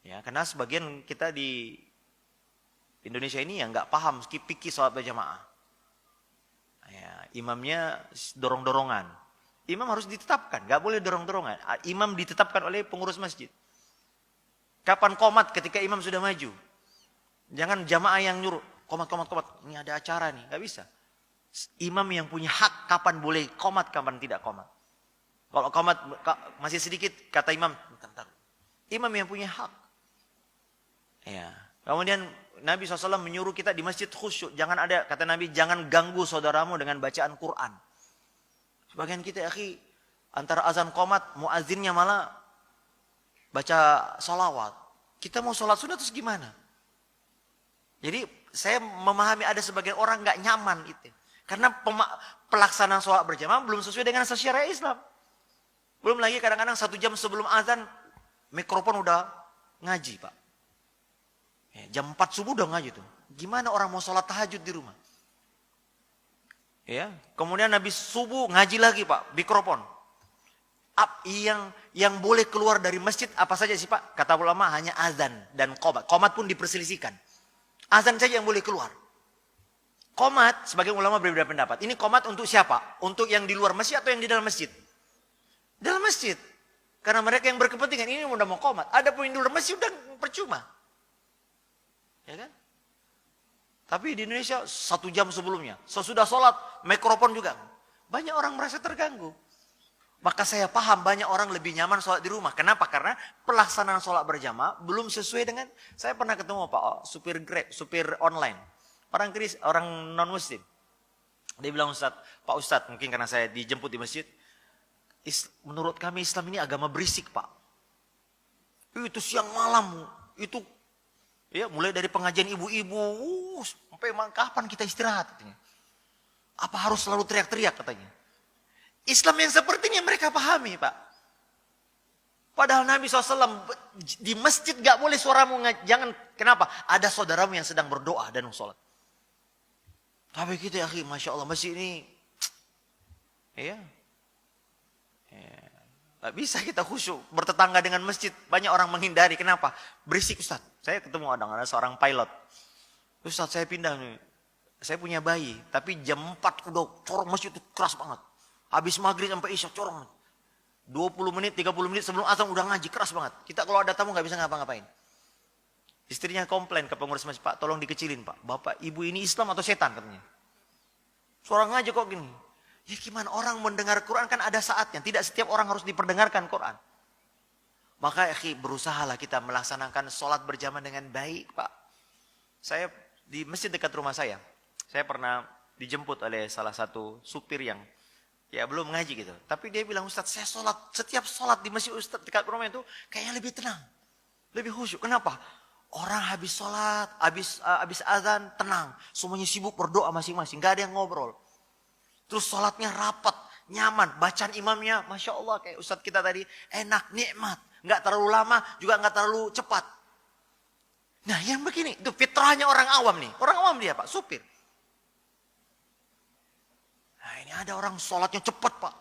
Ya, karena sebagian kita di Indonesia ini yang nggak paham fikih sholat berjamaah. Ya, imamnya dorong-dorongan. Imam harus ditetapkan, nggak boleh dorong-dorongan. Imam ditetapkan oleh pengurus masjid. Kapan qomat ketika imam sudah maju? Jangan jamaah yang nyuruh, qomat. Ini ada acara nih, nggak bisa. Imam yang punya hak kapan boleh qomat, kapan tidak qomat. Kalau qomat masih sedikit, kata imam, bentar. Imam yang punya hak. Ya. Kemudian Nabi SAW menyuruh kita di masjid khusyuk. Jangan ada, kata Nabi, jangan ganggu saudaramu dengan bacaan Quran. Sebagian kita, akhi, antara azan qomat, muazzinnya malah baca salawat. Kita mau sholat sunat terus gimana? Jadi saya memahami ada sebagian orang nggak nyaman itu. Karena pelaksanaan sholat berjamaah belum sesuai dengan syariat Islam. Belum lagi kadang-kadang 1 jam sebelum azan, mikrofon udah ngaji, Pak. Ya, jam 4 subuh udah ngaji tuh. Gimana orang mau sholat tahajud di rumah? Ya, kemudian habis subuh ngaji lagi, Pak, mikrofon. Yang boleh keluar dari masjid apa saja sih, Pak? Kata ulama hanya azan dan qomat. Qomat pun diperselisihkan. Azan saja yang boleh keluar. Qomat, sebagian ulama berbeda pendapat. Ini qomat untuk siapa? Untuk yang di luar masjid atau yang di dalam masjid? Dalam masjid. Karena mereka yang berkepentingan ini udah mau qomat. Ada pun yang di luar masjid udah percuma. Ya kan? Tapi di Indonesia 1 jam sebelumnya. Sesudah sholat, mikrofon juga. Banyak orang merasa terganggu. Maka saya paham banyak orang lebih nyaman sholat di rumah. Kenapa? Karena pelaksanaan sholat berjamaah belum sesuai dengan... Saya pernah ketemu Pak, supir Grab, supir online. Orang non-muslim. Dia bilang, Pak Ustadz, mungkin karena saya dijemput di masjid. Menurut kami Islam ini agama berisik, Pak. Itu siang malam, itu ya mulai dari pengajian ibu-ibu, sampai kapan kita istirahat katanya. Apa harus selalu teriak-teriak katanya. Islam yang seperti ini mereka pahami, Pak. Padahal Nabi SAW di masjid gak boleh suaramu, jangan, kenapa? Ada saudaramu yang sedang berdoa dan sholat. Tapi kita ya, Masya Allah, masjid ini, ya, gak bisa kita khusyuk. Bertetangga dengan masjid, banyak orang menghindari. Kenapa? Berisik, Ustaz. Saya ketemu ada seorang pilot. Ustaz, saya pindah nih. Saya punya bayi, tapi jam 4 udah corong masjid itu keras banget. Habis maghrib sampai isya corong. 20 menit, 30 menit sebelum azan udah ngaji, keras banget. Kita kalau ada tamu gak bisa ngapa-ngapain. Istrinya komplain ke pengurus masjid, Pak, tolong dikecilin, Pak. Bapak, ibu ini Islam atau setan katanya. Suara ngaji kok gini. Ya gimana, orang mendengar Quran kan ada saatnya. Tidak setiap orang harus diperdengarkan Quran. Maka berusahalah kita melaksanakan sholat berjamaah dengan baik, Pak. Saya di masjid dekat rumah saya pernah dijemput oleh salah satu supir yang ya belum ngaji gitu. Tapi dia bilang, Ustaz, saya setiap sholat di masjid Ustaz dekat rumah itu kayaknya lebih tenang. Lebih khusyuk. Kenapa? Orang habis sholat, habis azan, tenang. Semuanya sibuk berdoa masing-masing. Gak ada yang ngobrol. Terus sholatnya rapat, nyaman. Bacaan imamnya, Masya Allah, kayak Ustaz kita tadi, enak, nikmat. Gak terlalu lama, juga gak terlalu cepat. Nah yang begini, itu fitrahnya orang awam nih. Orang awam dia, Pak, supir. Nah ini ada orang sholatnya cepat, Pak.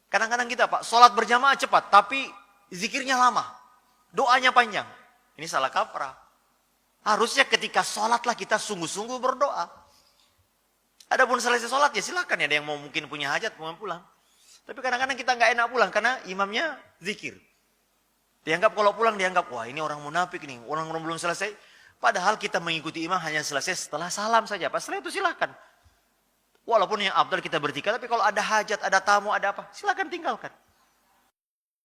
Kadang-kadang kita, Pak, sholat berjamaah cepat, tapi zikirnya lama. Doanya panjang. Ini salah kaprah. Harusnya ketika sholatlah kita sungguh-sungguh berdoa. Adapun selesai sholat ya silakan ya, ada yang mau mungkin punya hajat mau pulang. Tapi kadang-kadang kita nggak enak pulang karena imamnya zikir. Dianggap kalau pulang dianggap wah ini orang munafik nih, orang belum selesai. Padahal kita mengikuti imam hanya selesai setelah salam saja. Pas setelah itu silakan. Walaupun yang abdal kita bertiga, tapi kalau ada hajat, ada tamu, ada apa, silakan tinggalkan.